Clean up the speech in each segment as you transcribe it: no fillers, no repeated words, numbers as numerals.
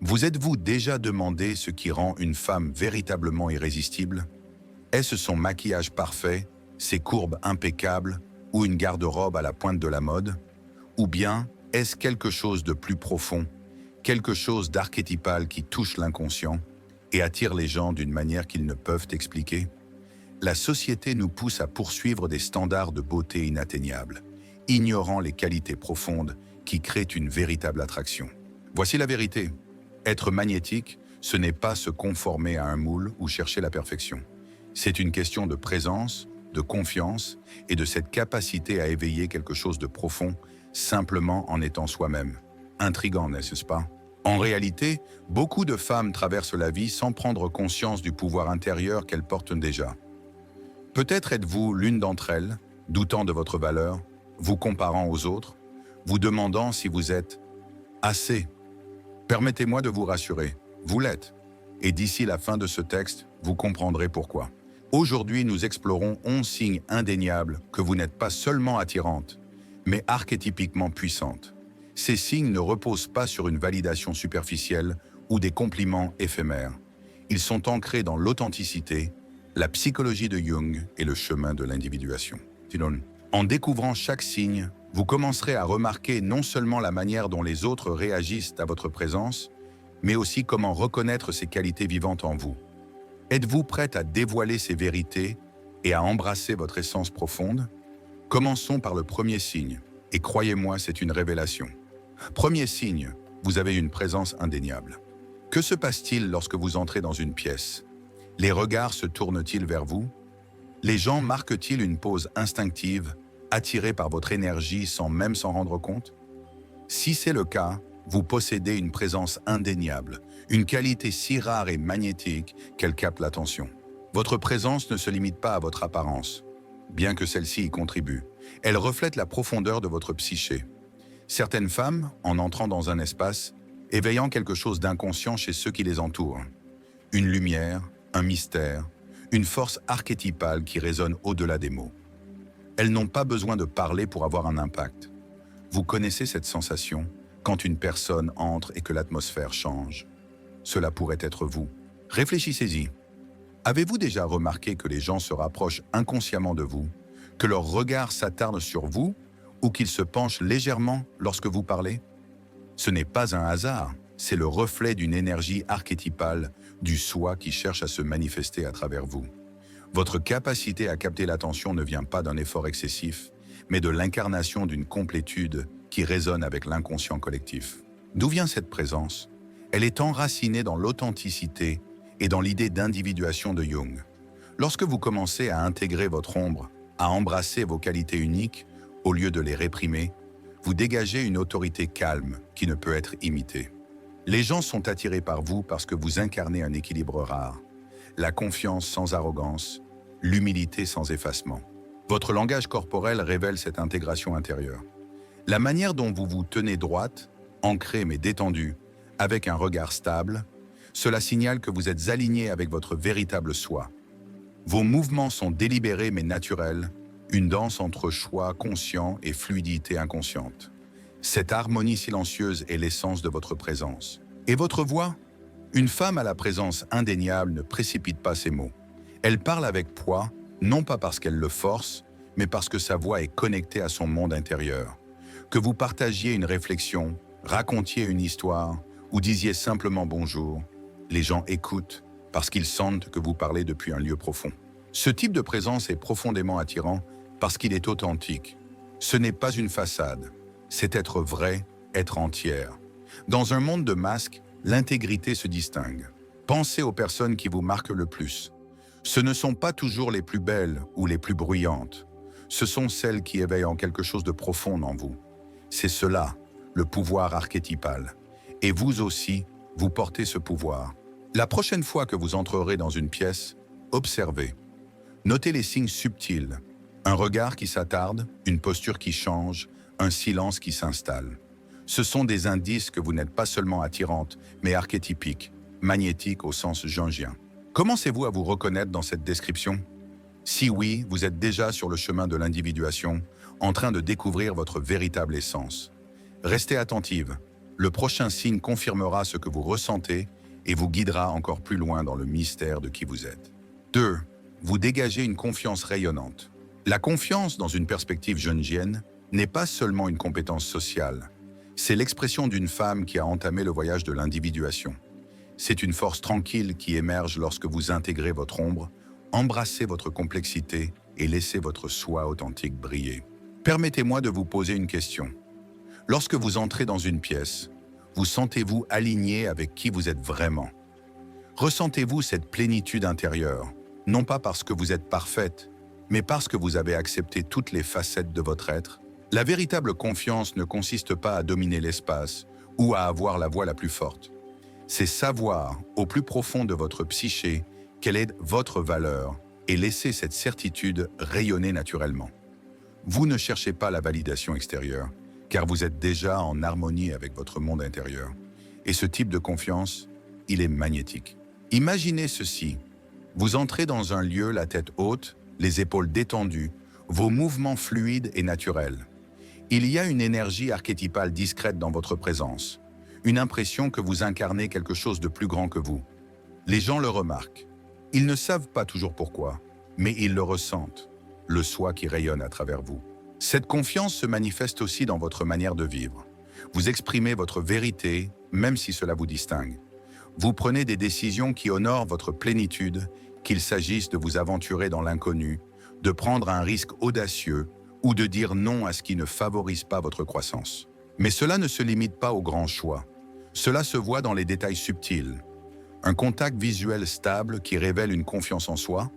Vous êtes-vous déjà demandé ce qui rend une femme véritablement irrésistible? Est-ce son maquillage parfait, ses courbes impeccables ou une garde-robe à la pointe de la mode? Ou bien est-ce quelque chose de plus profond, quelque chose d'archétypal qui touche l'inconscient et attire les gens d'une manière qu'ils ne peuvent expliquer? La société nous pousse à poursuivre des standards de beauté inatteignables, ignorant les qualités profondes qui créent une véritable attraction. Voici la vérité. Être magnétique, ce n'est pas se conformer à un moule ou chercher la perfection. C'est une question de présence, de confiance et de cette capacité à éveiller quelque chose de profond simplement en étant soi-même. Intriguant, n'est-ce pas? En réalité, beaucoup de femmes traversent la vie sans prendre conscience du pouvoir intérieur qu'elles portent déjà. Peut-être êtes-vous l'une d'entre elles, doutant de votre valeur, vous comparant aux autres, vous demandant si vous êtes assez. Permettez-moi de vous rassurer, vous l'êtes. Et d'ici la fin de ce texte, vous comprendrez pourquoi. Aujourd'hui, nous explorons 11 signes indéniables que vous n'êtes pas seulement attirante, mais archétypiquement puissante. Ces signes ne reposent pas sur une validation superficielle ou des compliments éphémères. Ils sont ancrés dans l'authenticité, la psychologie de Jung et le chemin de l'individuation. En découvrant chaque signe, vous commencerez à remarquer non seulement la manière dont les autres réagissent à votre présence, mais aussi comment reconnaître ces qualités vivantes en vous. Êtes-vous prête à dévoiler ces vérités et à embrasser votre essence profonde? Commençons par le premier signe, et croyez-moi, c'est une révélation. Premier signe, vous avez une présence indéniable. Que se passe-t-il lorsque vous entrez dans une pièce? Les regards se tournent-ils vers vous? Les gens marquent-ils une pause instinctive, attirés par votre énergie sans même s'en rendre compte? Si c'est le cas, vous possédez une présence indéniable, une qualité si rare et magnétique qu'elle capte l'attention. Votre présence ne se limite pas à votre apparence, bien que celle-ci y contribue. Elle reflète la profondeur de votre psyché. Certaines femmes, en entrant dans un espace, éveillant quelque chose d'inconscient chez ceux qui les entourent. Une lumière, un mystère, une force archétypale qui résonne au-delà des mots. Elles n'ont pas besoin de parler pour avoir un impact. Vous connaissez cette sensation quand une personne entre et que l'atmosphère change. Cela pourrait être vous. Réfléchissez-y. Avez-vous déjà remarqué que les gens se rapprochent inconsciemment de vous, que leur regard s'attarde sur vous ou qu'ils se penchent légèrement lorsque vous parlez? Ce n'est pas un hasard, c'est le reflet d'une énergie archétypale, du soi qui cherche à se manifester à travers vous. Votre capacité à capter l'attention ne vient pas d'un effort excessif, mais de l'incarnation d'une complétude qui résonne avec l'inconscient collectif. D'où vient cette présence? Elle est enracinée dans l'authenticité et dans l'idée d'individuation de Jung. Lorsque vous commencez à intégrer votre ombre, à embrasser vos qualités uniques, au lieu de les réprimer, vous dégagez une autorité calme qui ne peut être imitée. Les gens sont attirés par vous parce que vous incarnez un équilibre rare, la confiance sans arrogance, l'humilité sans effacement. Votre langage corporel révèle cette intégration intérieure. La manière dont vous vous tenez droite, ancrée mais détendue, avec un regard stable, cela signale que vous êtes aligné avec votre véritable soi. Vos mouvements sont délibérés mais naturels, une danse entre choix conscient et fluidité inconsciente. Cette harmonie silencieuse est l'essence de votre présence. Et votre voix? Une femme à la présence indéniable ne précipite pas ses mots. Elle parle avec poids, non pas parce qu'elle le force, mais parce que sa voix est connectée à son monde intérieur. Que vous partagiez une réflexion, racontiez une histoire ou disiez simplement bonjour, les gens écoutent parce qu'ils sentent que vous parlez depuis un lieu profond. Ce type de présence est profondément attirant parce qu'il est authentique. Ce n'est pas une façade, c'est être vrai, être entière. Dans un monde de masques, l'intégrité se distingue. Pensez aux personnes qui vous marquent le plus. Ce ne sont pas toujours les plus belles ou les plus bruyantes. Ce sont celles qui éveillent en quelque chose de profond en vous. C'est cela, le pouvoir archétypal. Et vous aussi, vous portez ce pouvoir. La prochaine fois que vous entrerez dans une pièce, observez. Notez les signes subtils. Un regard qui s'attarde, une posture qui change, un silence qui s'installe. Ce sont des indices que vous n'êtes pas seulement attirante, mais archétypique, magnétique au sens jungien. Commencez-vous à vous reconnaître dans cette description? Si oui, vous êtes déjà sur le chemin de l'individuation, en train de découvrir votre véritable essence. Restez attentive. Le prochain signe confirmera ce que vous ressentez et vous guidera encore plus loin dans le mystère de qui vous êtes. 2. Vous dégagez une confiance rayonnante. La confiance, dans une perspective jungienne, n'est pas seulement une compétence sociale. C'est l'expression d'une femme qui a entamé le voyage de l'individuation. C'est une force tranquille qui émerge lorsque vous intégrez votre ombre, embrassez votre complexité et laissez votre soi authentique briller. Permettez-moi de vous poser une question. Lorsque vous entrez dans une pièce, vous sentez-vous aligné avec qui vous êtes vraiment? Ressentez-vous cette plénitude intérieure, non pas parce que vous êtes parfaite, mais parce que vous avez accepté toutes les facettes de votre être? La véritable confiance ne consiste pas à dominer l'espace ou à avoir la voix la plus forte. C'est savoir, au plus profond de votre psyché, quelle est votre valeur et laisser cette certitude rayonner naturellement. Vous ne cherchez pas la validation extérieure, car vous êtes déjà en harmonie avec votre monde intérieur. Et ce type de confiance, il est magnétique. Imaginez ceci. Vous entrez dans un lieu, la tête haute, les épaules détendues, vos mouvements fluides et naturels. Il y a une énergie archétypale discrète dans votre présence, une impression que vous incarnez quelque chose de plus grand que vous. Les gens le remarquent. Ils ne savent pas toujours pourquoi, mais ils le ressentent, le soi qui rayonne à travers vous. Cette confiance se manifeste aussi dans votre manière de vivre. Vous exprimez votre vérité, même si cela vous distingue. Vous prenez des décisions qui honorent votre plénitude, qu'il s'agisse de vous aventurer dans l'inconnu, de prendre un risque audacieux ou de dire non à ce qui ne favorise pas votre croissance. Mais cela ne se limite pas aux grands choix. Cela se voit dans les détails subtils. Un contact visuel stable qui révèle une confiance en soi,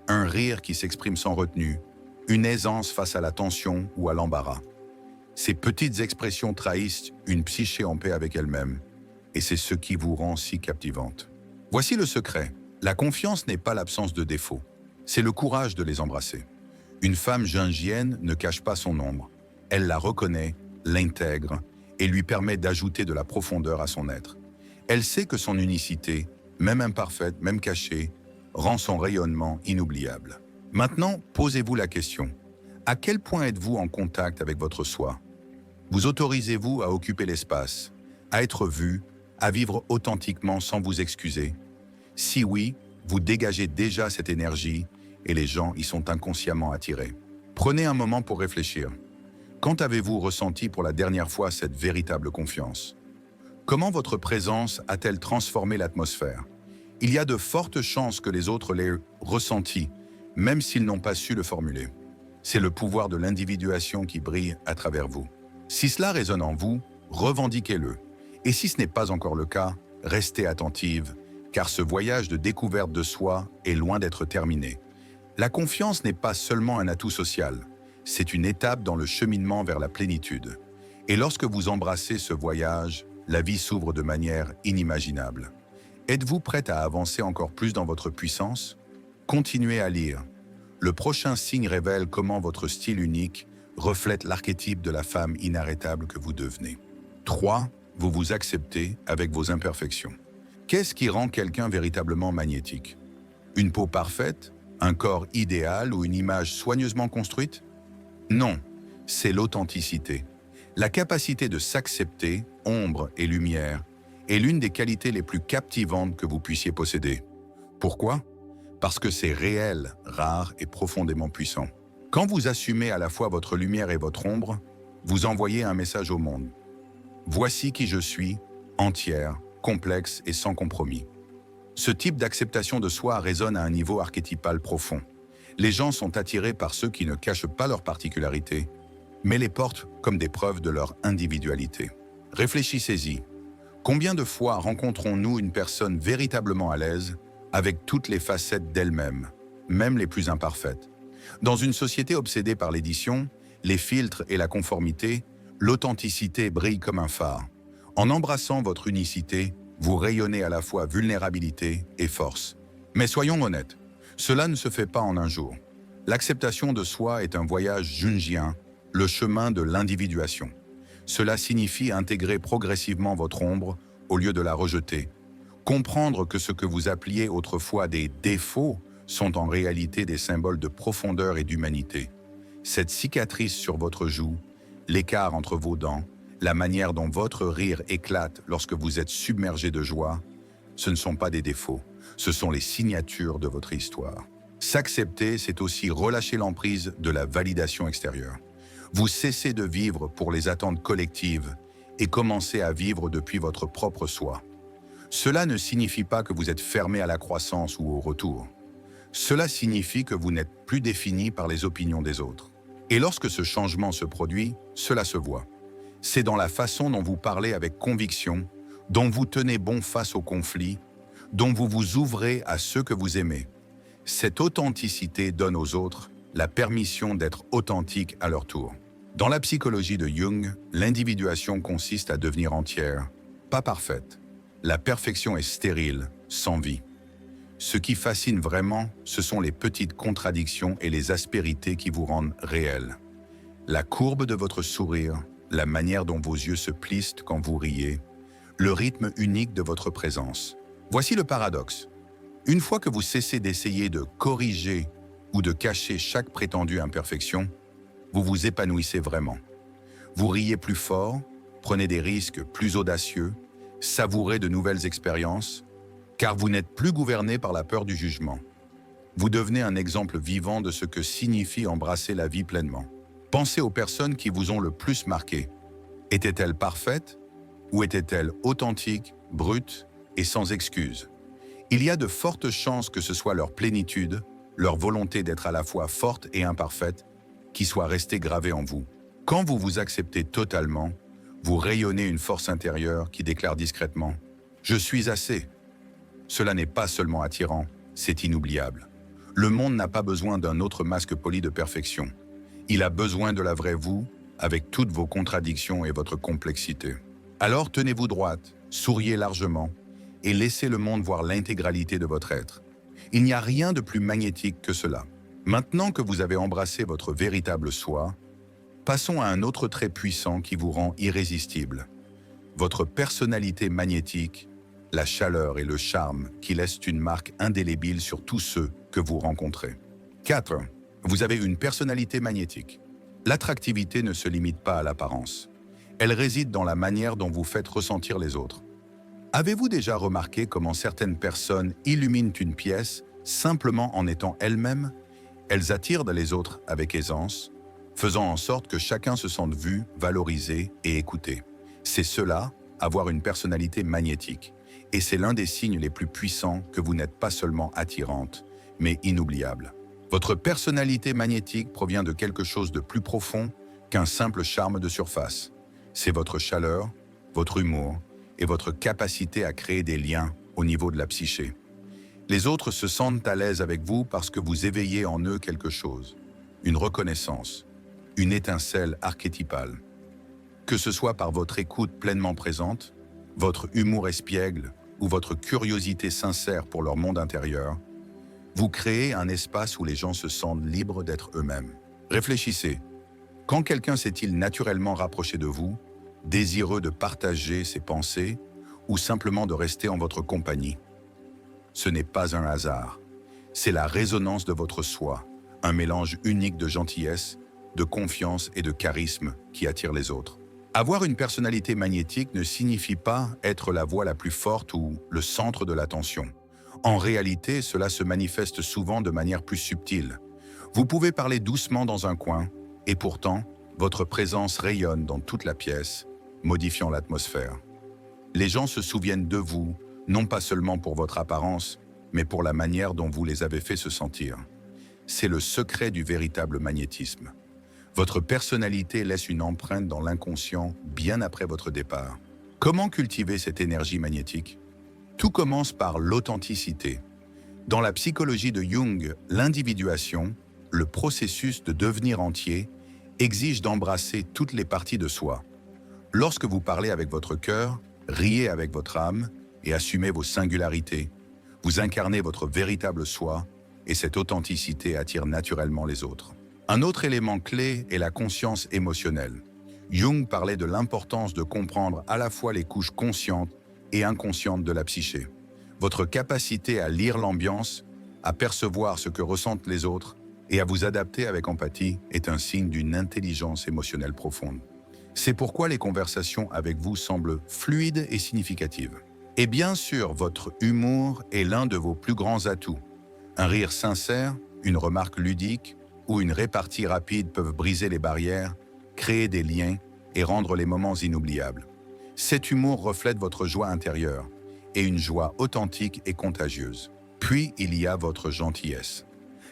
un rire qui s'exprime sans retenue, une aisance face à la tension ou à l'embarras. Ces petites expressions trahissent une psyché en paix avec elle-même, et c'est ce qui vous rend si captivante. Voici le secret. La confiance n'est pas l'absence de défauts, c'est le courage de les embrasser. Une femme jungienne ne cache pas son ombre. Elle la reconnaît, l'intègre et lui permet d'ajouter de la profondeur à son être. Elle sait que son unicité, même imparfaite, même cachée, rend son rayonnement inoubliable. Maintenant, posez-vous la question. À quel point êtes-vous en contact avec votre soi? Vous autorisez-vous à occuper l'espace, à être vu, à vivre authentiquement sans vous excuser? Si oui, vous dégagez déjà cette énergie et les gens y sont inconsciemment attirés. Prenez un moment pour réfléchir. Quand avez-vous ressenti pour la dernière fois cette véritable confiance? Comment votre présence a-t-elle transformé l'atmosphère? Il y a de fortes chances que les autres l'aient ressenti, même s'ils n'ont pas su le formuler. C'est le pouvoir de l'individuation qui brille à travers vous. Si cela résonne en vous, revendiquez-le. Et si ce n'est pas encore le cas, restez attentive, car ce voyage de découverte de soi est loin d'être terminé. La confiance n'est pas seulement un atout social, c'est une étape dans le cheminement vers la plénitude. Et lorsque vous embrassez ce voyage, la vie s'ouvre de manière inimaginable. Êtes-vous prête à avancer encore plus dans votre puissance? Continuez à lire. Le prochain signe révèle comment votre style unique reflète l'archétype de la femme inarrêtable que vous devenez. 3. Vous vous acceptez avec vos imperfections. Qu'est-ce qui rend quelqu'un véritablement magnétique? Une peau parfaite? Un corps idéal ou une image soigneusement construite? Non, c'est l'authenticité. La capacité de s'accepter, ombre et lumière, est l'une des qualités les plus captivantes que vous puissiez posséder. Pourquoi? Parce que c'est réel, rare et profondément puissant. Quand vous assumez à la fois votre lumière et votre ombre, vous envoyez un message au monde. Voici qui je suis, entière, complexe et sans compromis. Ce type d'acceptation de soi résonne à un niveau archétypal profond. Les gens sont attirés par ceux qui ne cachent pas leurs particularités, mais les portent comme des preuves de leur individualité. Réfléchissez-y. Combien de fois rencontrons-nous une personne véritablement à l'aise avec toutes les facettes d'elle-même, même les plus imparfaites? Dans une société obsédée par l'édition, les filtres et la conformité, l'authenticité brille comme un phare. En embrassant votre unicité, vous rayonnez à la fois vulnérabilité et force. Mais soyons honnêtes, cela ne se fait pas en un jour. L'acceptation de soi est un voyage jungien, le chemin de l'individuation. Cela signifie intégrer progressivement votre ombre au lieu de la rejeter. Comprendre que ce que vous appeliez autrefois des défauts sont en réalité des symboles de profondeur et d'humanité. Cette cicatrice sur votre joue, l'écart entre vos dents, la manière dont votre rire éclate lorsque vous êtes submergé de joie, ce ne sont pas des défauts, ce sont les signatures de votre histoire. S'accepter, c'est aussi relâcher l'emprise de la validation extérieure. Vous cessez de vivre pour les attentes collectives et commencez à vivre depuis votre propre soi. Cela ne signifie pas que vous êtes fermé à la croissance ou au retour. Cela signifie que vous n'êtes plus défini par les opinions des autres. Et lorsque ce changement se produit, cela se voit. C'est dans la façon dont vous parlez avec conviction, dont vous tenez bon face aux conflits, dont vous vous ouvrez à ceux que vous aimez. Cette authenticité donne aux autres la permission d'être authentiques à leur tour. Dans la psychologie de Jung, l'individuation consiste à devenir entière, pas parfaite. La perfection est stérile, sans vie. Ce qui fascine vraiment, ce sont les petites contradictions et les aspérités qui vous rendent réels. La courbe de votre sourire, la manière dont vos yeux se plissent quand vous riez, le rythme unique de votre présence. Voici le paradoxe. Une fois que vous cessez d'essayer de corriger ou de cacher chaque prétendue imperfection, vous vous épanouissez vraiment. Vous riez plus fort, prenez des risques plus audacieux, savourez de nouvelles expériences, car vous n'êtes plus gouverné par la peur du jugement. Vous devenez un exemple vivant de ce que signifie embrasser la vie pleinement. Pensez aux personnes qui vous ont le plus marqué. Étaient-elles parfaites ou étaient-elles authentiques, brutes et sans excuses? Il y a de fortes chances que ce soit leur plénitude, leur volonté d'être à la fois forte et imparfaite, qui soit restée gravée en vous. Quand vous vous acceptez totalement, vous rayonnez une force intérieure qui déclare discrètement « Je suis assez ». Cela n'est pas seulement attirant, c'est inoubliable. Le monde n'a pas besoin d'un autre masque poli de perfection. Il a besoin de la vraie vous, avec toutes vos contradictions et votre complexité. Alors tenez-vous droite, souriez largement, et laissez le monde voir l'intégralité de votre être. Il n'y a rien de plus magnétique que cela. Maintenant que vous avez embrassé votre véritable soi, passons à un autre trait puissant qui vous rend irrésistible. Votre personnalité magnétique, la chaleur et le charme qui laissent une marque indélébile sur tous ceux que vous rencontrez. 4. Vous avez une personnalité magnétique. L'attractivité ne se limite pas à l'apparence. Elle réside dans la manière dont vous faites ressentir les autres. Avez-vous déjà remarqué comment certaines personnes illuminent une pièce simplement en étant elles-mêmes? Elles attirent les autres avec aisance, faisant en sorte que chacun se sente vu, valorisé et écouté. C'est cela, avoir une personnalité magnétique. Et c'est l'un des signes les plus puissants que vous n'êtes pas seulement attirante, mais inoubliable. Votre personnalité magnétique provient de quelque chose de plus profond qu'un simple charme de surface. C'est votre chaleur, votre humour et votre capacité à créer des liens au niveau de la psyché. Les autres se sentent à l'aise avec vous parce que vous éveillez en eux quelque chose, une reconnaissance, une étincelle archétypale. Que ce soit par votre écoute pleinement présente, votre humour espiègle ou votre curiosité sincère pour leur monde intérieur, vous créez un espace où les gens se sentent libres d'être eux-mêmes. Réfléchissez. Quand quelqu'un s'est-il naturellement rapproché de vous, désireux de partager ses pensées ou simplement de rester en votre compagnie? Ce n'est pas un hasard. C'est la résonance de votre soi, un mélange unique de gentillesse, de confiance et de charisme qui attire les autres. Avoir une personnalité magnétique ne signifie pas être la voix la plus forte ou le centre de l'attention. En réalité, cela se manifeste souvent de manière plus subtile. Vous pouvez parler doucement dans un coin, et pourtant, votre présence rayonne dans toute la pièce, modifiant l'atmosphère. Les gens se souviennent de vous, non pas seulement pour votre apparence, mais pour la manière dont vous les avez fait se sentir. C'est le secret du véritable magnétisme. Votre personnalité laisse une empreinte dans l'inconscient bien après votre départ. Comment cultiver cette énergie magnétique? Tout commence par l'authenticité. Dans la psychologie de Jung, l'individuation, le processus de devenir entier, exige d'embrasser toutes les parties de soi. Lorsque vous parlez avec votre cœur, riez avec votre âme et assumez vos singularités. Vous incarnez votre véritable soi et cette authenticité attire naturellement les autres. Un autre élément clé est la conscience émotionnelle. Jung parlait de l'importance de comprendre à la fois les couches conscientes et inconscientes de la psyché. Votre capacité à lire l'ambiance, à percevoir ce que ressentent les autres et à vous adapter avec empathie est un signe d'une intelligence émotionnelle profonde. C'est pourquoi les conversations avec vous semblent fluides et significatives. Et bien sûr, votre humour est l'un de vos plus grands atouts. Un rire sincère, une remarque ludique ou une répartie rapide peuvent briser les barrières, créer des liens et rendre les moments inoubliables. Cet humour reflète votre joie intérieure et une joie authentique et contagieuse. Puis, il y a votre gentillesse.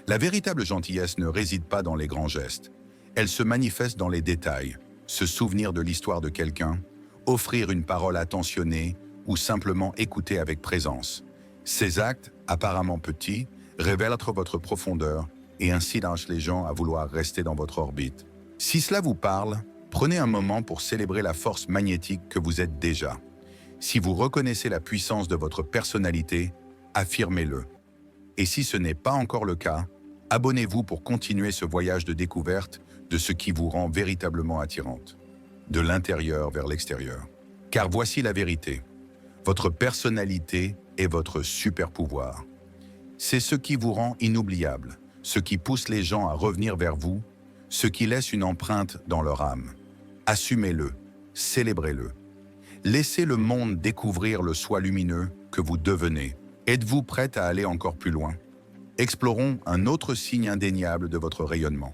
La véritable gentillesse ne réside pas dans les grands gestes. Elle se manifeste dans les détails, se souvenir de l'histoire de quelqu'un, offrir une parole attentionnée ou simplement écouter avec présence. Ces actes, apparemment petits, révèlent votre profondeur et incitent les gens à vouloir rester dans votre orbite. Si cela vous parle, prenez un moment pour célébrer la force magnétique que vous êtes déjà. Si vous reconnaissez la puissance de votre personnalité, affirmez-le. Et si ce n'est pas encore le cas, abonnez-vous pour continuer ce voyage de découverte de ce qui vous rend véritablement attirante, de l'intérieur vers l'extérieur. Car voici la vérité. Votre personnalité est votre super pouvoir. C'est ce qui vous rend inoubliable, ce qui pousse les gens à revenir vers vous, ce qui laisse une empreinte dans leur âme. Assumez-le, célébrez-le. Laissez le monde découvrir le soi lumineux que vous devenez. Êtes-vous prête à aller encore plus loin? Explorons un autre signe indéniable de votre rayonnement.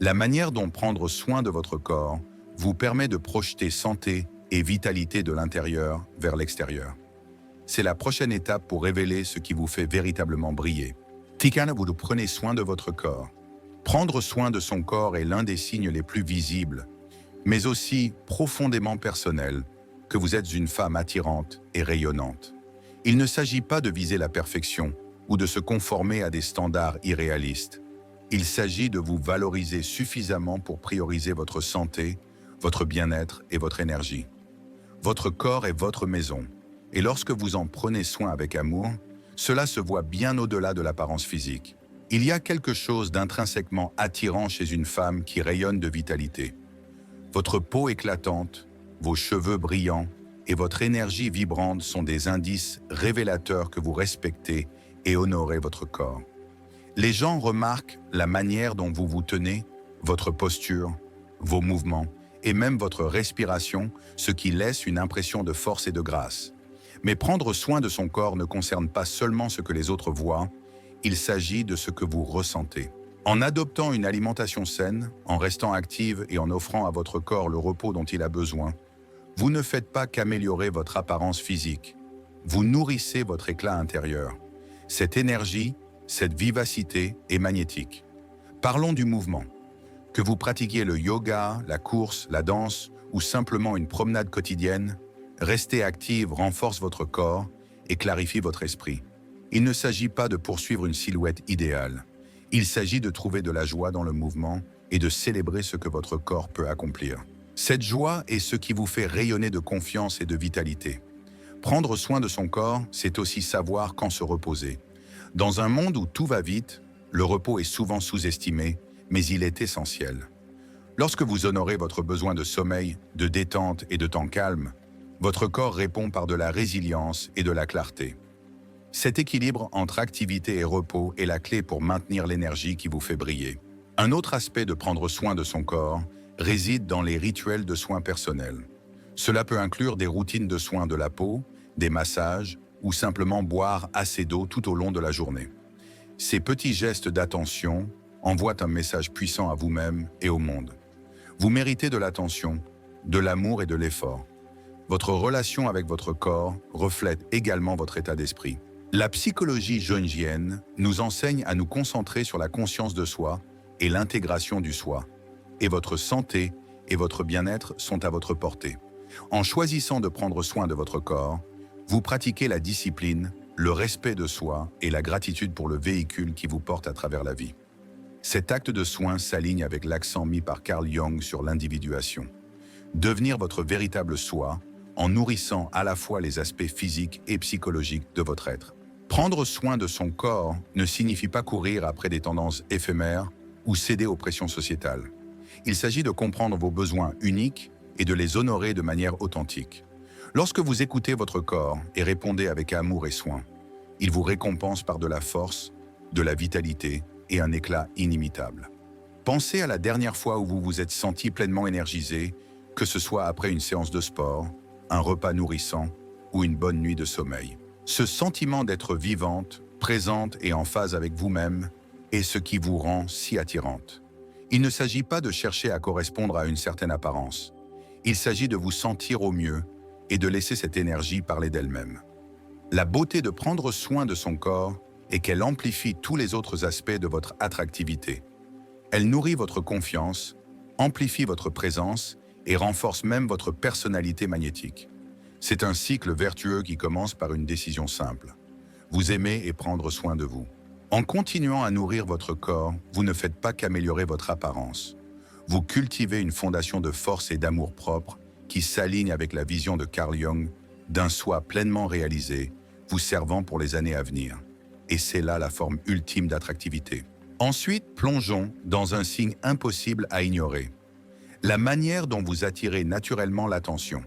La manière dont prendre soin de votre corps vous permet de projeter santé et vitalité de l'intérieur vers l'extérieur. C'est la prochaine étape pour révéler ce qui vous fait véritablement briller. Tikana, vous prenez soin de votre corps. Prendre soin de son corps est l'un des signes les plus visibles, mais aussi profondément personnels, que vous êtes une femme attirante et rayonnante. Il ne s'agit pas de viser la perfection ou de se conformer à des standards irréalistes. Il s'agit de vous valoriser suffisamment pour prioriser votre santé, votre bien-être et votre énergie. Votre corps est votre maison, et lorsque vous en prenez soin avec amour, cela se voit bien au-delà de l'apparence physique. Il y a quelque chose d'intrinsèquement attirant chez une femme qui rayonne de vitalité. Votre peau éclatante, vos cheveux brillants et votre énergie vibrante sont des indices révélateurs que vous respectez et honorez votre corps. Les gens remarquent la manière dont vous vous tenez, votre posture, vos mouvements et même votre respiration, ce qui laisse une impression de force et de grâce. Mais prendre soin de son corps ne concerne pas seulement ce que les autres voient, il s'agit de ce que vous ressentez. En adoptant une alimentation saine, en restant active et en offrant à votre corps le repos dont il a besoin, vous ne faites pas qu'améliorer votre apparence physique. Vous nourrissez votre éclat intérieur. Cette énergie, cette vivacité est magnétique. Parlons du mouvement. Que vous pratiquiez le yoga, la course, la danse ou simplement une promenade quotidienne, rester active renforce votre corps et clarifie votre esprit. Il ne s'agit pas de poursuivre une silhouette idéale. Il s'agit de trouver de la joie dans le mouvement et de célébrer ce que votre corps peut accomplir. Cette joie est ce qui vous fait rayonner de confiance et de vitalité. Prendre soin de son corps, c'est aussi savoir quand se reposer. Dans un monde où tout va vite, le repos est souvent sous-estimé, mais il est essentiel. Lorsque vous honorez votre besoin de sommeil, de détente et de temps calme, votre corps répond par de la résilience et de la clarté. Cet équilibre entre activité et repos est la clé pour maintenir l'énergie qui vous fait briller. Un autre aspect de prendre soin de son corps réside dans les rituels de soins personnels. Cela peut inclure des routines de soins de la peau, des massages ou simplement boire assez d'eau tout au long de la journée. Ces petits gestes d'attention envoient un message puissant à vous-même et au monde. Vous méritez de l'attention, de l'amour et de l'effort. Votre relation avec votre corps reflète également votre état d'esprit. La psychologie jungienne nous enseigne à nous concentrer sur la conscience de soi et l'intégration du soi. Et votre santé et votre bien-être sont à votre portée. En choisissant de prendre soin de votre corps, vous pratiquez la discipline, le respect de soi et la gratitude pour le véhicule qui vous porte à travers la vie. Cet acte de soin s'aligne avec l'accent mis par Carl Jung sur l'individuation. Devenir votre véritable soi en nourrissant à la fois les aspects physiques et psychologiques de votre être. Prendre soin de son corps ne signifie pas courir après des tendances éphémères ou céder aux pressions sociétales. Il s'agit de comprendre vos besoins uniques et de les honorer de manière authentique. Lorsque vous écoutez votre corps et répondez avec amour et soin, il vous récompense par de la force, de la vitalité et un éclat inimitable. Pensez à la dernière fois où vous vous êtes senti pleinement énergisé, que ce soit après une séance de sport, un repas nourrissant ou une bonne nuit de sommeil. Ce sentiment d'être vivante, présente et en phase avec vous-même est ce qui vous rend si attirante. Il ne s'agit pas de chercher à correspondre à une certaine apparence. Il s'agit de vous sentir au mieux et de laisser cette énergie parler d'elle-même. La beauté de prendre soin de son corps est qu'elle amplifie tous les autres aspects de votre attractivité. Elle nourrit votre confiance, amplifie votre présence et renforce même votre personnalité magnétique. C'est un cycle vertueux qui commence par une décision simple. Vous aimez et prendre soin de vous. En continuant à nourrir votre corps, vous ne faites pas qu'améliorer votre apparence. Vous cultivez une fondation de force et d'amour-propre qui s'aligne avec la vision de Carl Jung d'un soi pleinement réalisé, vous servant pour les années à venir. Et c'est là la forme ultime d'attractivité. Ensuite, plongeons dans un signe impossible à ignorer. La manière dont vous attirez naturellement l'attention.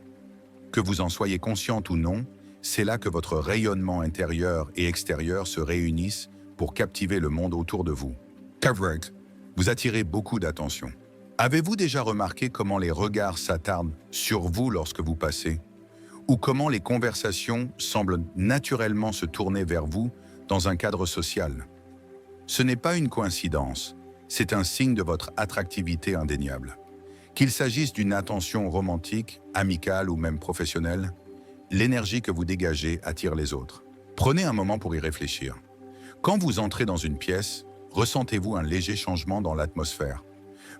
Que vous en soyez consciente ou non, c'est là que votre rayonnement intérieur et extérieur se réunissent pour captiver le monde autour de vous. Correct. Vous attirez beaucoup d'attention. Avez-vous déjà remarqué comment les regards s'attardent sur vous lorsque vous passez? Ou comment les conversations semblent naturellement se tourner vers vous dans un cadre social? Ce n'est pas une coïncidence, c'est un signe de votre attractivité indéniable. Qu'il s'agisse d'une attention romantique, amicale ou même professionnelle, l'énergie que vous dégagez attire les autres. Prenez un moment pour y réfléchir. Quand vous entrez dans une pièce, ressentez-vous un léger changement dans l'atmosphère?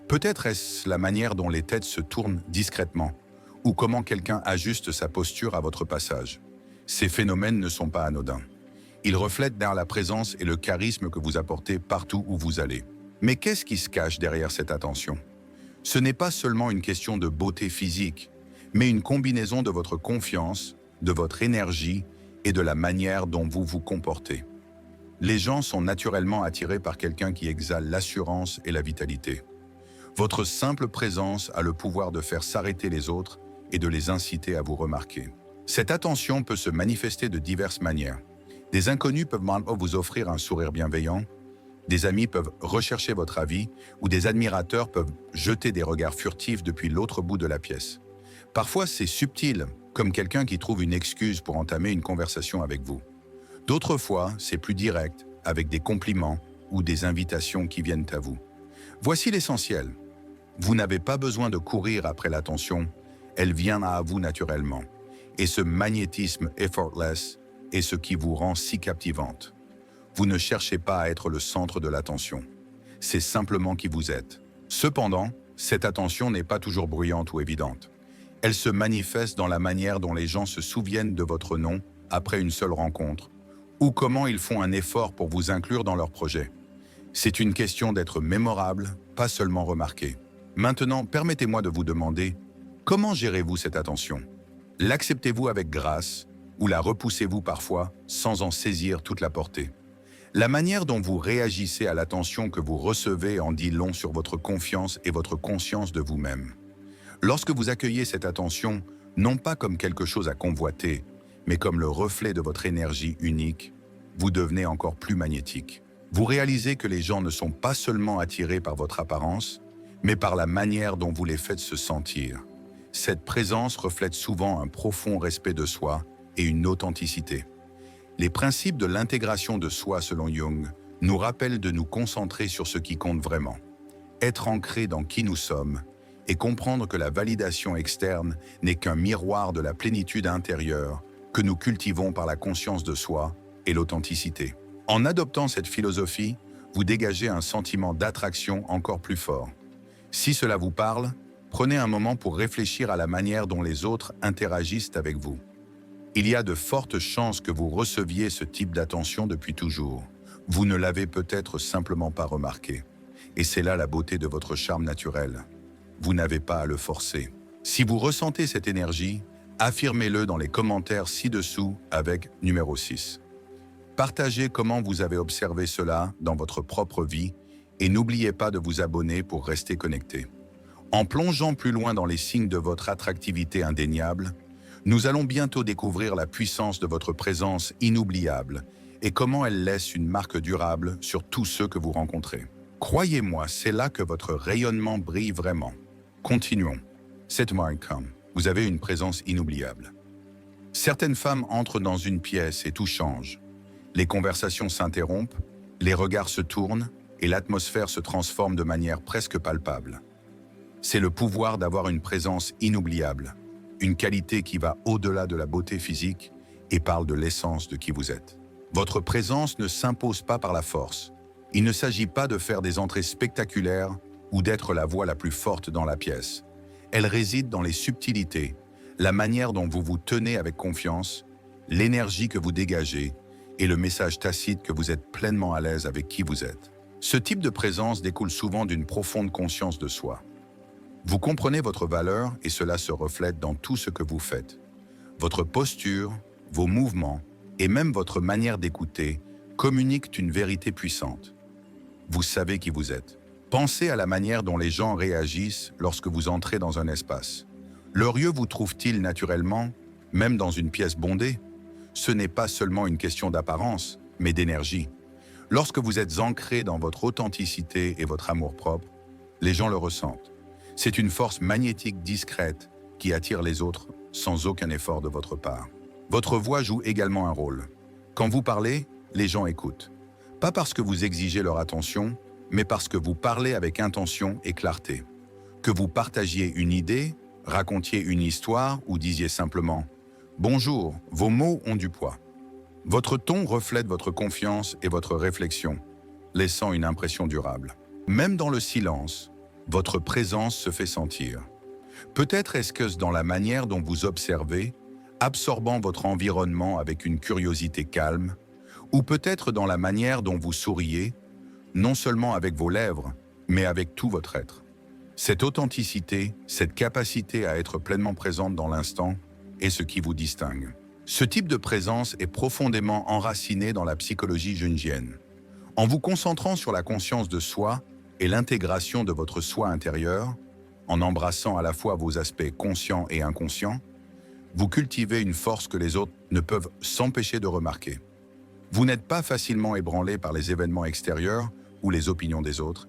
Peut-être est-ce la manière dont les têtes se tournent discrètement, ou comment quelqu'un ajuste sa posture à votre passage. Ces phénomènes ne sont pas anodins. Ils reflètent la présence et le charisme que vous apportez partout où vous allez. Mais qu'est-ce qui se cache derrière cette attention? Ce n'est pas seulement une question de beauté physique, mais une combinaison de votre confiance, de votre énergie et de la manière dont vous vous comportez. Les gens sont naturellement attirés par quelqu'un qui exhale l'assurance et la vitalité. Votre simple présence a le pouvoir de faire s'arrêter les autres et de les inciter à vous remarquer. Cette attention peut se manifester de diverses manières. Des inconnus peuvent vous offrir un sourire bienveillant, des amis peuvent rechercher votre avis ou des admirateurs peuvent jeter des regards furtifs depuis l'autre bout de la pièce. Parfois, c'est subtil, comme quelqu'un qui trouve une excuse pour entamer une conversation avec vous. D'autres fois, c'est plus direct, avec des compliments ou des invitations qui viennent à vous. Voici l'essentiel. Vous n'avez pas besoin de courir après l'attention, elle vient à vous naturellement. Et ce magnétisme effortless est ce qui vous rend si captivante. Vous ne cherchez pas à être le centre de l'attention. C'est simplement qui vous êtes. Cependant, cette attention n'est pas toujours bruyante ou évidente. Elle se manifeste dans la manière dont les gens se souviennent de votre nom après une seule rencontre, ou comment ils font un effort pour vous inclure dans leur projet. C'est une question d'être mémorable, pas seulement remarqué. Maintenant, permettez-moi de vous demander, comment gérez-vous cette attention? L'acceptez-vous avec grâce, ou la repoussez-vous parfois sans en saisir toute la portée? La manière dont vous réagissez à l'attention que vous recevez en dit long sur votre confiance et votre conscience de vous-même. Lorsque vous accueillez cette attention, non pas comme quelque chose à convoiter, mais comme le reflet de votre énergie unique, vous devenez encore plus magnétique. Vous réalisez que les gens ne sont pas seulement attirés par votre apparence, mais par la manière dont vous les faites se sentir. Cette présence reflète souvent un profond respect de soi et une authenticité. Les principes de l'intégration de soi selon Jung nous rappellent de nous concentrer sur ce qui compte vraiment. Être ancré dans qui nous sommes et comprendre que la validation externe n'est qu'un miroir de la plénitude intérieure que nous cultivons par la conscience de soi et l'authenticité. En adoptant cette philosophie, vous dégagez un sentiment d'attraction encore plus fort. Si cela vous parle, prenez un moment pour réfléchir à la manière dont les autres interagissent avec vous. Il y a de fortes chances que vous receviez ce type d'attention depuis toujours. Vous ne l'avez peut-être simplement pas remarqué. Et c'est là la beauté de votre charme naturel. Vous n'avez pas à le forcer. Si vous ressentez cette énergie, affirmez-le dans les commentaires ci-dessous avec numéro 6. Partagez comment vous avez observé cela dans votre propre vie et n'oubliez pas de vous abonner pour rester connecté. En plongeant plus loin dans les signes de votre attractivité indéniable, nous allons bientôt découvrir la puissance de votre présence inoubliable et comment elle laisse une marque durable sur tous ceux que vous rencontrez. Croyez-moi, c'est là que votre rayonnement brille vraiment. Continuons. 7 vous avez une présence inoubliable. Certaines femmes entrent dans une pièce et tout change. Les conversations s'interrompent, les regards se tournent et l'atmosphère se transforme de manière presque palpable. C'est le pouvoir d'avoir une présence inoubliable, une qualité qui va au-delà de la beauté physique et parle de l'essence de qui vous êtes. Votre présence ne s'impose pas par la force. Il ne s'agit pas de faire des entrées spectaculaires ou d'être la voix la plus forte dans la pièce. Elle réside dans les subtilités, la manière dont vous vous tenez avec confiance, l'énergie que vous dégagez et le message tacite que vous êtes pleinement à l'aise avec qui vous êtes. Ce type de présence découle souvent d'une profonde conscience de soi. Vous comprenez votre valeur et cela se reflète dans tout ce que vous faites. Votre posture, vos mouvements et même votre manière d'écouter communiquent une vérité puissante. Vous savez qui vous êtes. Pensez à la manière dont les gens réagissent lorsque vous entrez dans un espace. Leurs yeux vous trouvent-ils naturellement, même dans une pièce bondée? Ce n'est pas seulement une question d'apparence, mais d'énergie. Lorsque vous êtes ancré dans votre authenticité et votre amour-propre, les gens le ressentent. C'est une force magnétique discrète qui attire les autres sans aucun effort de votre part. Votre voix joue également un rôle. Quand vous parlez, les gens écoutent. Pas parce que vous exigez leur attention, mais parce que vous parlez avec intention et clarté. Que vous partagiez une idée, racontiez une histoire ou disiez simplement « Bonjour », vos mots ont du poids. Votre ton reflète votre confiance et votre réflexion, laissant une impression durable. Même dans le silence, votre présence se fait sentir. Peut-être est-ce que dans la manière dont vous observez, absorbant votre environnement avec une curiosité calme, ou peut-être dans la manière dont vous souriez, non seulement avec vos lèvres, mais avec tout votre être. Cette authenticité, cette capacité à être pleinement présente dans l'instant, est ce qui vous distingue. Ce type de présence est profondément enraciné dans la psychologie jungienne. En vous concentrant sur la conscience de soi et l'intégration de votre soi intérieur, en embrassant à la fois vos aspects conscients et inconscients, vous cultivez une force que les autres ne peuvent s'empêcher de remarquer. Vous n'êtes pas facilement ébranlé par les événements extérieurs ou les opinions des autres,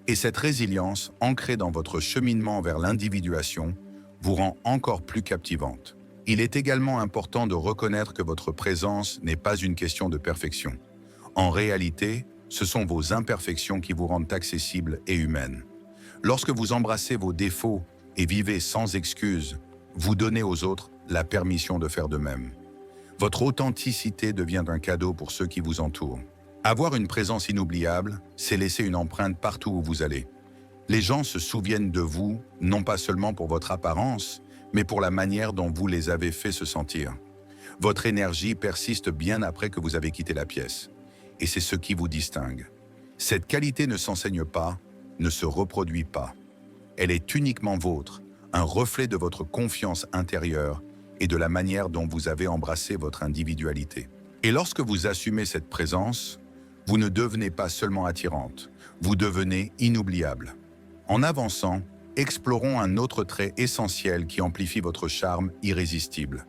et cette résilience, ancrée dans votre cheminement vers l'individuation, vous rend encore plus captivante. Il est également important de reconnaître que votre présence n'est pas une question de perfection. En réalité, ce sont vos imperfections qui vous rendent accessible et humaine. Lorsque vous embrassez vos défauts et vivez sans excuse, vous donnez aux autres la permission de faire de même. Votre authenticité devient un cadeau pour ceux qui vous entourent. Avoir une présence inoubliable, c'est laisser une empreinte partout où vous allez. Les gens se souviennent de vous, non pas seulement pour votre apparence, mais pour la manière dont vous les avez fait se sentir. Votre énergie persiste bien après que vous avez quitté la pièce. Et c'est ce qui vous distingue. Cette qualité ne s'enseigne pas, ne se reproduit pas. Elle est uniquement vôtre, un reflet de votre confiance intérieure et de la manière dont vous avez embrassé votre individualité. Et lorsque vous assumez cette présence, vous ne devenez pas seulement attirante, vous devenez inoubliable. En avançant, explorons un autre trait essentiel qui amplifie votre charme irrésistible,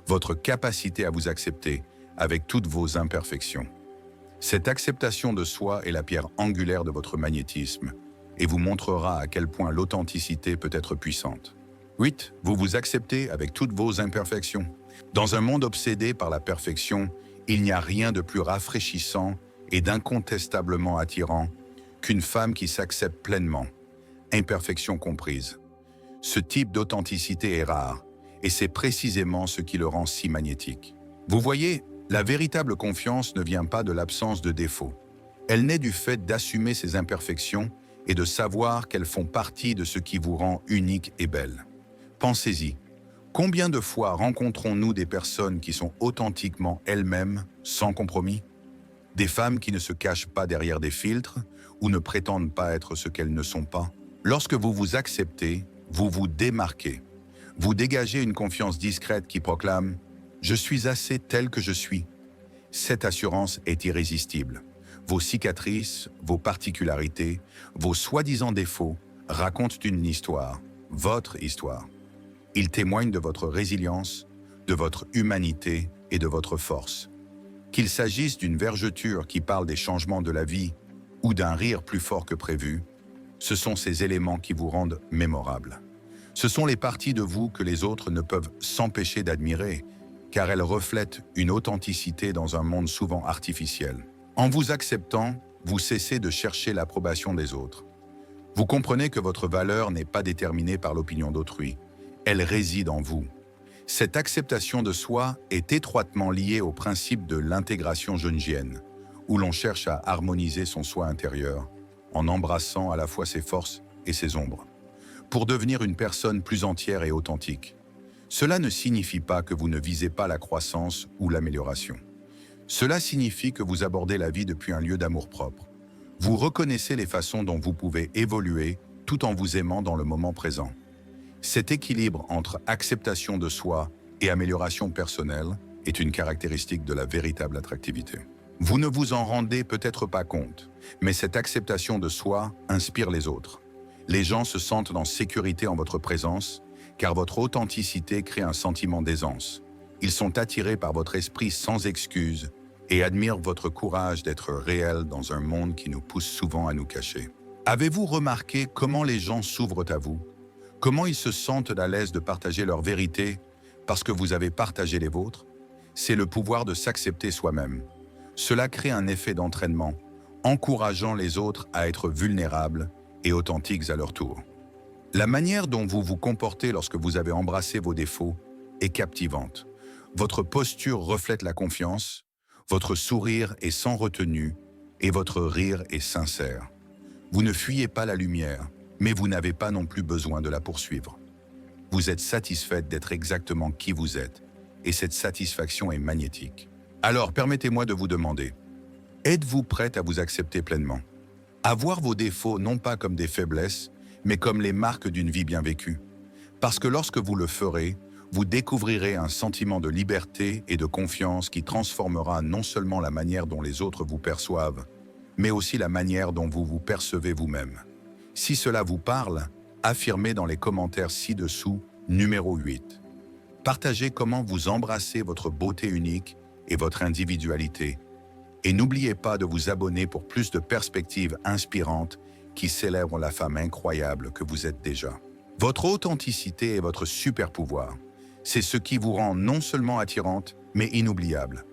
votre capacité à vous accepter avec toutes vos imperfections. Cette acceptation de soi est la pierre angulaire de votre magnétisme et vous montrera à quel point l'authenticité peut être puissante. 8. Vous vous acceptez avec toutes vos imperfections. Dans un monde obsédé par la perfection, il n'y a rien de plus rafraîchissant et d'incontestablement attirant qu'une femme qui s'accepte pleinement, imperfection comprise. Ce type d'authenticité est rare, et c'est précisément ce qui le rend si magnétique. Vous voyez, la véritable confiance ne vient pas de l'absence de défauts. Elle naît du fait d'assumer ses imperfections et de savoir qu'elles font partie de ce qui vous rend unique et belle. Pensez-y. Combien de fois rencontrons-nous des personnes qui sont authentiquement elles-mêmes, sans compromis? Des femmes qui ne se cachent pas derrière des filtres ou ne prétendent pas être ce qu'elles ne sont pas. Lorsque vous vous acceptez, vous vous démarquez. Vous dégagez une confiance discrète qui proclame « Je suis assez tel que je suis ». Cette assurance est irrésistible. Vos cicatrices, vos particularités, vos soi-disant défauts racontent une histoire, votre histoire. Ils témoignent de votre résilience, de votre humanité et de votre force. Qu'il s'agisse d'une vergeture qui parle des changements de la vie ou d'un rire plus fort que prévu, ce sont ces éléments qui vous rendent mémorable. Ce sont les parties de vous que les autres ne peuvent s'empêcher d'admirer, car elles reflètent une authenticité dans un monde souvent artificiel. En vous acceptant, vous cessez de chercher l'approbation des autres. Vous comprenez que votre valeur n'est pas déterminée par l'opinion d'autrui, elle réside en vous. Cette acceptation de soi est étroitement liée au principe de l'intégration jungienne, où l'on cherche à harmoniser son soi intérieur, en embrassant à la fois ses forces et ses ombres, pour devenir une personne plus entière et authentique. Cela ne signifie pas que vous ne visez pas la croissance ou l'amélioration. Cela signifie que vous abordez la vie depuis un lieu d'amour-propre. Vous reconnaissez les façons dont vous pouvez évoluer tout en vous aimant dans le moment présent. Cet équilibre entre acceptation de soi et amélioration personnelle est une caractéristique de la véritable attractivité. Vous ne vous en rendez peut-être pas compte, mais cette acceptation de soi inspire les autres. Les gens se sentent en sécurité en votre présence, car votre authenticité crée un sentiment d'aisance. Ils sont attirés par votre esprit sans excuse et admirent votre courage d'être réel dans un monde qui nous pousse souvent à nous cacher. Avez-vous remarqué comment les gens s'ouvrent à vous? Comment ils se sentent à l'aise de partager leur vérité parce que vous avez partagé les vôtres? C'est le pouvoir de s'accepter soi-même. Cela crée un effet d'entraînement, encourageant les autres à être vulnérables et authentiques à leur tour. La manière dont vous vous comportez lorsque vous avez embrassé vos défauts est captivante. Votre posture reflète la confiance, votre sourire est sans retenue et votre rire est sincère. Vous ne fuyez pas la lumière, mais vous n'avez pas non plus besoin de la poursuivre. Vous êtes satisfaite d'être exactement qui vous êtes, et cette satisfaction est magnétique. Alors, permettez-moi de vous demander, êtes-vous prête à vous accepter pleinement? À voir vos défauts non pas comme des faiblesses, mais comme les marques d'une vie bien vécue. Parce que lorsque vous le ferez, vous découvrirez un sentiment de liberté et de confiance qui transformera non seulement la manière dont les autres vous perçoivent, mais aussi la manière dont vous vous percevez vous-même. Si cela vous parle, affirmez dans les commentaires ci-dessous numéro 8. Partagez comment vous embrassez votre beauté unique et votre individualité. Et n'oubliez pas de vous abonner pour plus de perspectives inspirantes qui célèbrent la femme incroyable que vous êtes déjà. Votre authenticité est votre super pouvoir. C'est ce qui vous rend non seulement attirante, mais inoubliable.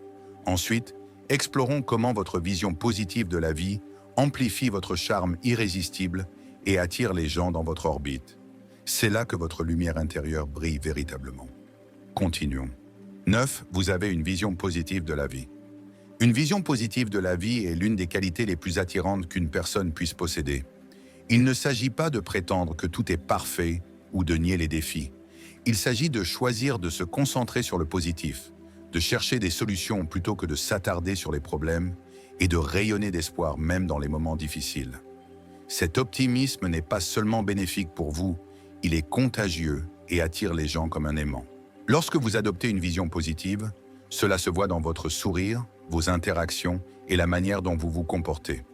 Ensuite, explorons comment votre vision positive de la vie amplifie votre charme irrésistible et attire les gens dans votre orbite. C'est là que votre lumière intérieure brille véritablement. Continuons. 9. Vous avez une vision positive de la vie. Une vision positive de la vie est l'une des qualités les plus attirantes qu'une personne puisse posséder. Il ne s'agit pas de prétendre que tout est parfait ou de nier les défis. Il s'agit de choisir de se concentrer sur le positif, de chercher des solutions plutôt que de s'attarder sur les problèmes et de rayonner d'espoir même dans les moments difficiles. Cet optimisme n'est pas seulement bénéfique pour vous, il est contagieux et attire les gens comme un aimant. Lorsque vous adoptez une vision positive, cela se voit dans votre sourire, vos interactions et la manière dont vous vous comportez.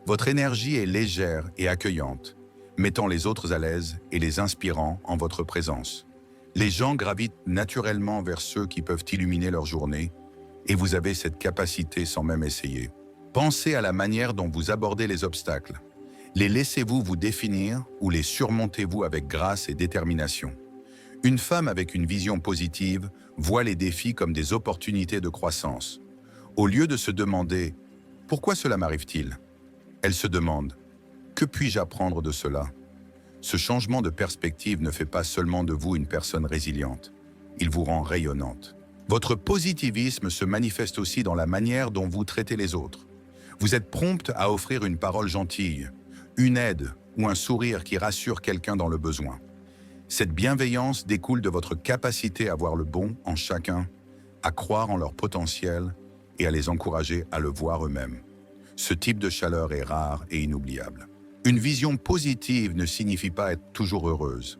Votre énergie est légère et accueillante, mettant les autres à l'aise et les inspirant en votre présence. Les gens gravitent naturellement vers ceux qui peuvent illuminer leur journée, et vous avez cette capacité sans même essayer. Pensez à la manière dont vous abordez les obstacles. Les laissez-vous vous définir ou les surmontez-vous avec grâce et détermination? Une femme avec une vision positive voit les défis comme des opportunités de croissance. Au lieu de se demander « Pourquoi cela m'arrive-t-il ?» elle se demande « Que puis-je apprendre de cela ?» Ce changement de perspective ne fait pas seulement de vous une personne résiliente, il vous rend rayonnante. Votre positivisme se manifeste aussi dans la manière dont vous traitez les autres. Vous êtes prompte à offrir une parole gentille, une aide ou un sourire qui rassure quelqu'un dans le besoin. Cette bienveillance découle de votre capacité à voir le bon en chacun, à croire en leur potentiel et à les encourager à le voir eux-mêmes. Ce type de chaleur est rare et inoubliable. Une vision positive ne signifie pas être toujours heureuse.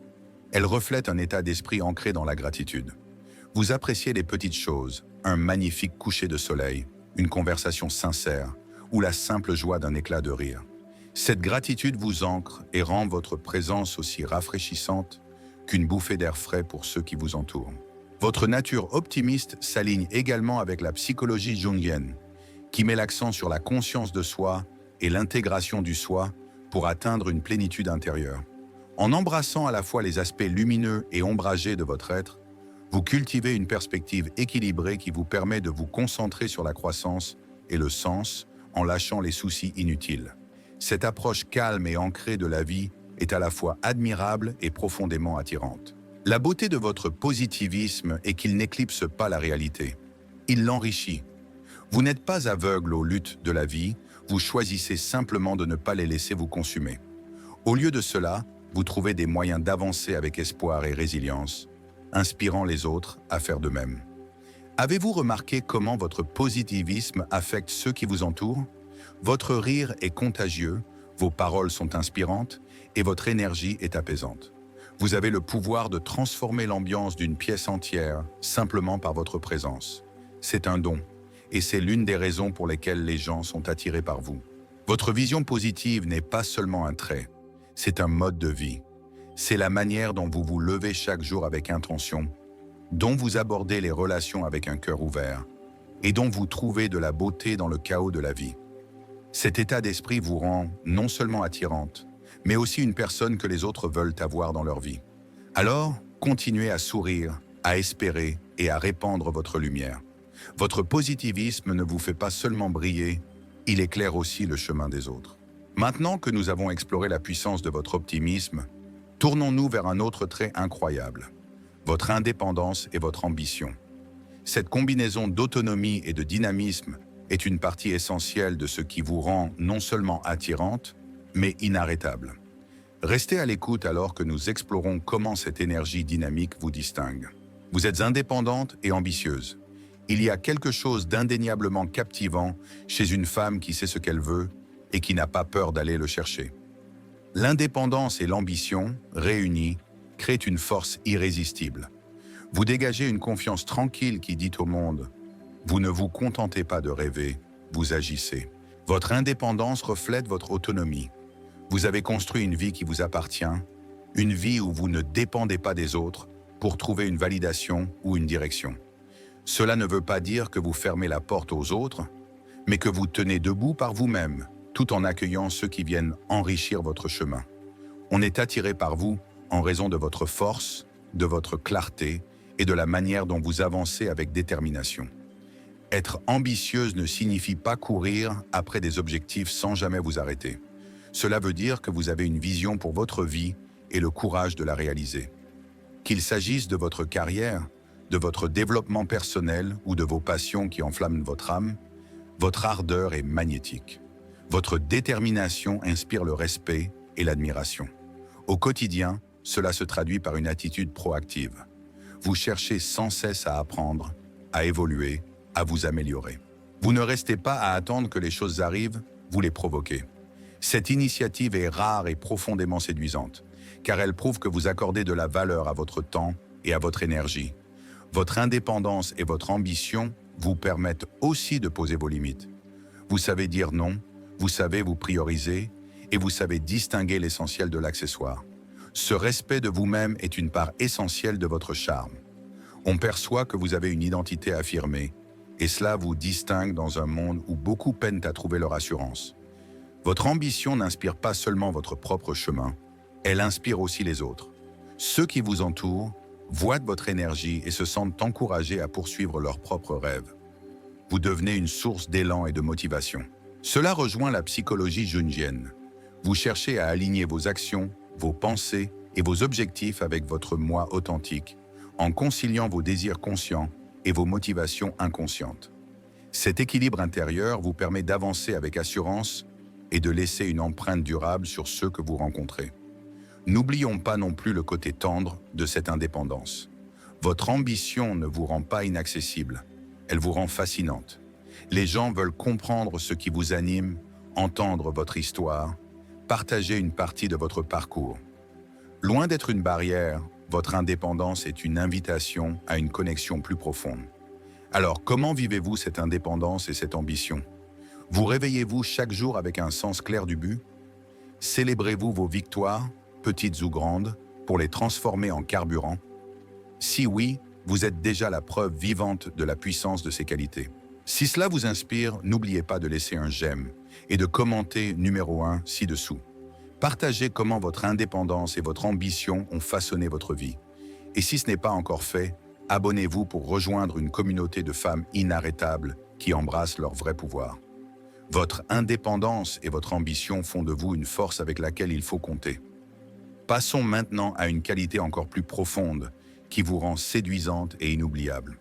Elle reflète un état d'esprit ancré dans la gratitude. Vous appréciez les petites choses, un magnifique coucher de soleil, une conversation sincère ou la simple joie d'un éclat de rire. Cette gratitude vous ancre et rend votre présence aussi rafraîchissante qu'une bouffée d'air frais pour ceux qui vous entourent. Votre nature optimiste s'aligne également avec la psychologie jungienne, qui met l'accent sur la conscience de soi et l'intégration du soi pour atteindre une plénitude intérieure. En embrassant à la fois les aspects lumineux et ombragés de votre être, vous cultivez une perspective équilibrée qui vous permet de vous concentrer sur la croissance et le sens en lâchant les soucis inutiles. Cette approche calme et ancrée de la vie est à la fois admirable et profondément attirante. La beauté de votre positivisme est qu'il n'éclipse pas la réalité. Il l'enrichit. Vous n'êtes pas aveugle aux luttes de la vie, vous choisissez simplement de ne pas les laisser vous consumer. Au lieu de cela, vous trouvez des moyens d'avancer avec espoir et résilience, inspirant les autres à faire de même. Avez-vous remarqué comment votre positivisme affecte ceux qui vous entourent? Votre rire est contagieux, vos paroles sont inspirantes et votre énergie est apaisante. Vous avez le pouvoir de transformer l'ambiance d'une pièce entière simplement par votre présence. C'est un don, et c'est l'une des raisons pour lesquelles les gens sont attirés par vous. Votre vision positive n'est pas seulement un trait, c'est un mode de vie. C'est la manière dont vous vous levez chaque jour avec intention, dont vous abordez les relations avec un cœur ouvert, et dont vous trouvez de la beauté dans le chaos de la vie. Cet état d'esprit vous rend non seulement attirante, mais aussi une personne que les autres veulent avoir dans leur vie. Alors, continuez à sourire, à espérer et à répandre votre lumière. Votre positivisme ne vous fait pas seulement briller, il éclaire aussi le chemin des autres. Maintenant que nous avons exploré la puissance de votre optimisme, tournons-nous vers un autre trait incroyable, votre indépendance et votre ambition. Cette combinaison d'autonomie et de dynamisme est une partie essentielle de ce qui vous rend non seulement attirante, mais inarrêtable. Restez à l'écoute alors que nous explorons comment cette énergie dynamique vous distingue. Vous êtes indépendante et ambitieuse. Il y a quelque chose d'indéniablement captivant chez une femme qui sait ce qu'elle veut et qui n'a pas peur d'aller le chercher. L'indépendance et l'ambition, réunies, créent une force irrésistible. Vous dégagez une confiance tranquille qui dit au monde « Vous ne vous contentez pas de rêver, vous agissez ». Votre indépendance reflète votre autonomie. Vous avez construit une vie qui vous appartient, une vie où vous ne dépendez pas des autres pour trouver une validation ou une direction. Cela ne veut pas dire que vous fermez la porte aux autres, mais que vous tenez debout par vous-même, tout en accueillant ceux qui viennent enrichir votre chemin. On est attiré par vous en raison de votre force, de votre clarté et de la manière dont vous avancez avec détermination. Être ambitieuse ne signifie pas courir après des objectifs sans jamais vous arrêter. Cela veut dire que vous avez une vision pour votre vie et le courage de la réaliser. Qu'il s'agisse de votre carrière, de votre développement personnel ou de vos passions qui enflamment votre âme, votre ardeur est magnétique. Votre détermination inspire le respect et l'admiration. Au quotidien, cela se traduit par une attitude proactive. Vous cherchez sans cesse à apprendre, à évoluer, à vous améliorer. Vous ne restez pas à attendre que les choses arrivent, vous les provoquez. Cette initiative est rare et profondément séduisante, car elle prouve que vous accordez de la valeur à votre temps et à votre énergie. Votre indépendance et votre ambition vous permettent aussi de poser vos limites. Vous savez dire non, vous savez vous prioriser et vous savez distinguer l'essentiel de l'accessoire. Ce respect de vous-même est une part essentielle de votre charme. On perçoit que vous avez une identité affirmée, et cela vous distingue dans un monde où beaucoup peinent à trouver leur assurance. Votre ambition n'inspire pas seulement votre propre chemin, elle inspire aussi les autres. Ceux qui vous entourent voient votre énergie et se sentent encouragés à poursuivre leurs propres rêves. Vous devenez une source d'élan et de motivation. Cela rejoint la psychologie jungienne. Vous cherchez à aligner vos actions, vos pensées et vos objectifs avec votre moi authentique, en conciliant vos désirs conscients et vos motivations inconscientes. Cet équilibre intérieur vous permet d'avancer avec assurance et de laisser une empreinte durable sur ceux que vous rencontrez. N'oublions pas non plus le côté tendre de cette indépendance. Votre ambition ne vous rend pas inaccessible, elle vous rend fascinante. Les gens veulent comprendre ce qui vous anime, entendre votre histoire, partager une partie de votre parcours. Loin d'être une barrière, votre indépendance est une invitation à une connexion plus profonde. Alors, comment vivez-vous cette indépendance et cette ambition? Vous réveillez-vous chaque jour avec un sens clair du but? Célébrez-vous vos victoires, petites ou grandes, pour les transformer en carburant? Si oui, vous êtes déjà la preuve vivante de la puissance de ces qualités. Si cela vous inspire, n'oubliez pas de laisser un j'aime et de commenter numéro 1 ci-dessous. Partagez comment votre indépendance et votre ambition ont façonné votre vie. Et si ce n'est pas encore fait, abonnez-vous pour rejoindre une communauté de femmes inarrêtables qui embrassent leur vrai pouvoir. Votre indépendance et votre ambition font de vous une force avec laquelle il faut compter. Passons maintenant à une qualité encore plus profonde qui vous rend séduisante et inoubliable.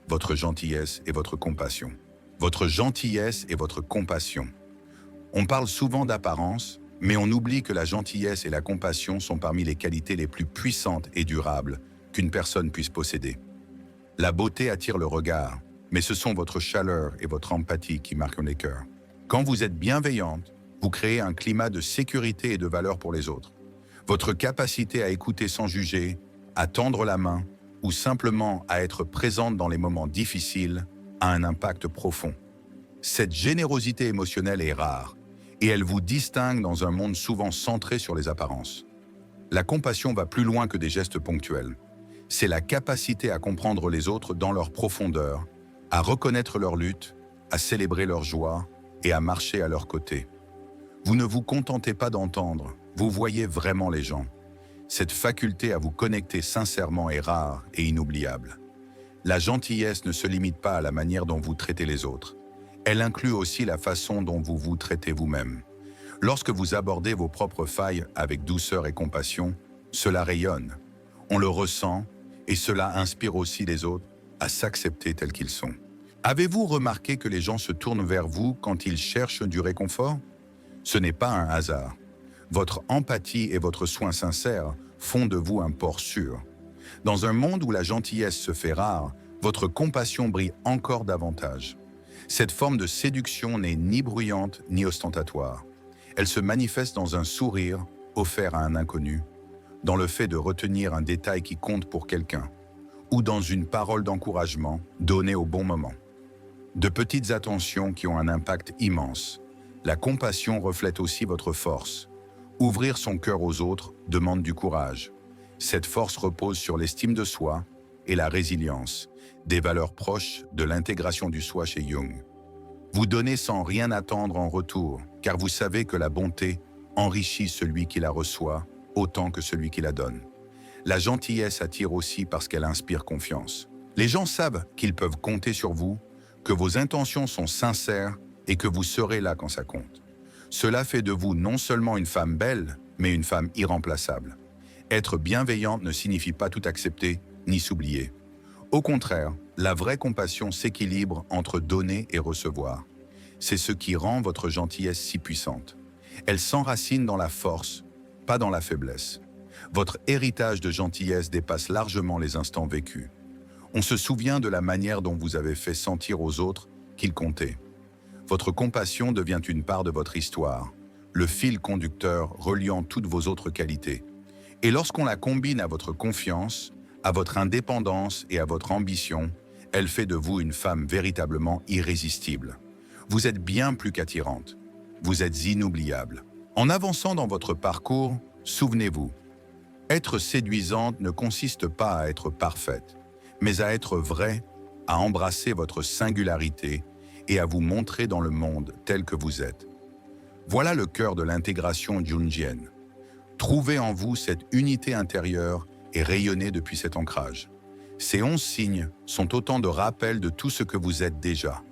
Votre gentillesse et votre compassion. Votre gentillesse et votre compassion. On parle souvent d'apparence, mais on oublie que la gentillesse et la compassion sont parmi les qualités les plus puissantes et durables qu'une personne puisse posséder. La beauté attire le regard, mais ce sont votre chaleur et votre empathie qui marquent les cœurs. Quand vous êtes bienveillante, vous créez un climat de sécurité et de valeur pour les autres. Votre capacité à écouter sans juger, à tendre la main ou simplement à être présente dans les moments difficiles a un impact profond. Cette générosité émotionnelle est rare et elle vous distingue dans un monde souvent centré sur les apparences. La compassion va plus loin que des gestes ponctuels. C'est la capacité à comprendre les autres dans leur profondeur, à reconnaître leur lutte, à célébrer leur joie et à marcher à leur côté. Vous ne vous contentez pas d'entendre, vous voyez vraiment les gens. Cette faculté à vous connecter sincèrement est rare et inoubliable. La gentillesse ne se limite pas à la manière dont vous traitez les autres. Elle inclut aussi la façon dont vous vous traitez vous-même. Lorsque vous abordez vos propres failles avec douceur et compassion, cela rayonne. On le ressent et cela inspire aussi les autres à s'accepter tels qu'ils sont. Avez-vous remarqué que les gens se tournent vers vous quand ils cherchent du réconfort? Ce n'est pas un hasard. Votre empathie et votre soin sincère font de vous un port sûr. Dans un monde où la gentillesse se fait rare, votre compassion brille encore davantage. Cette forme de séduction n'est ni bruyante ni ostentatoire. Elle se manifeste dans un sourire offert à un inconnu, dans le fait de retenir un détail qui compte pour quelqu'un, ou dans une parole d'encouragement donnée au bon moment. De petites attentions qui ont un impact immense. La compassion reflète aussi votre force. Ouvrir son cœur aux autres demande du courage. Cette force repose sur l'estime de soi et la résilience, des valeurs proches de l'intégration du soi chez Jung. Vous donnez sans rien attendre en retour, car vous savez que la bonté enrichit celui qui la reçoit autant que celui qui la donne. La gentillesse attire aussi parce qu'elle inspire confiance. Les gens savent qu'ils peuvent compter sur vous, que vos intentions sont sincères et que vous serez là quand ça compte. Cela fait de vous non seulement une femme belle, mais une femme irremplaçable. Être bienveillante ne signifie pas tout accepter ni s'oublier. Au contraire, la vraie compassion s'équilibre entre donner et recevoir. C'est ce qui rend votre gentillesse si puissante. Elle s'enracine dans la force, pas dans la faiblesse. Votre héritage de gentillesse dépasse largement les instants vécus. On se souvient de la manière dont vous avez fait sentir aux autres qu'ils comptaient. Votre compassion devient une part de votre histoire, le fil conducteur reliant toutes vos autres qualités. Et lorsqu'on la combine à votre confiance, à votre indépendance et à votre ambition, elle fait de vous une femme véritablement irrésistible. Vous êtes bien plus qu'attirante. Vous êtes inoubliable. En avançant dans votre parcours, souvenez-vous, être séduisante ne consiste pas à être parfaite, mais à être vraie, à embrasser votre singularité et à vous montrer dans le monde tel que vous êtes. Voilà le cœur de l'intégration jungienne. Trouvez en vous cette unité intérieure et rayonnez depuis cet ancrage. Ces 11 signes sont autant de rappels de tout ce que vous êtes déjà.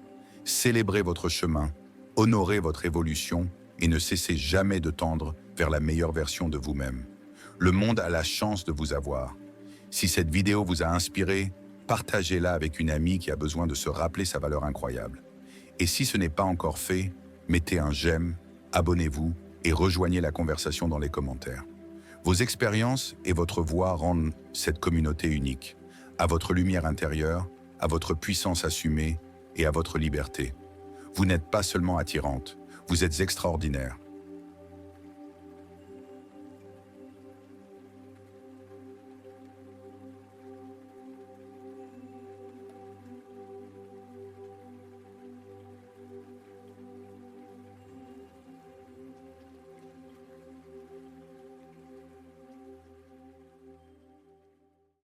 Célébrez votre chemin, honorez votre évolution et ne cessez jamais de tendre vers la meilleure version de vous-même. Le monde a la chance de vous avoir. Si cette vidéo vous a inspiré, partagez-la avec une amie qui a besoin de se rappeler sa valeur incroyable. Et si ce n'est pas encore fait, mettez un j'aime, abonnez-vous et rejoignez la conversation dans les commentaires. Vos expériences et votre voix rendent cette communauté unique, à votre lumière intérieure, à votre puissance assumée et à votre liberté. Vous n'êtes pas seulement attirante, vous êtes extraordinaire.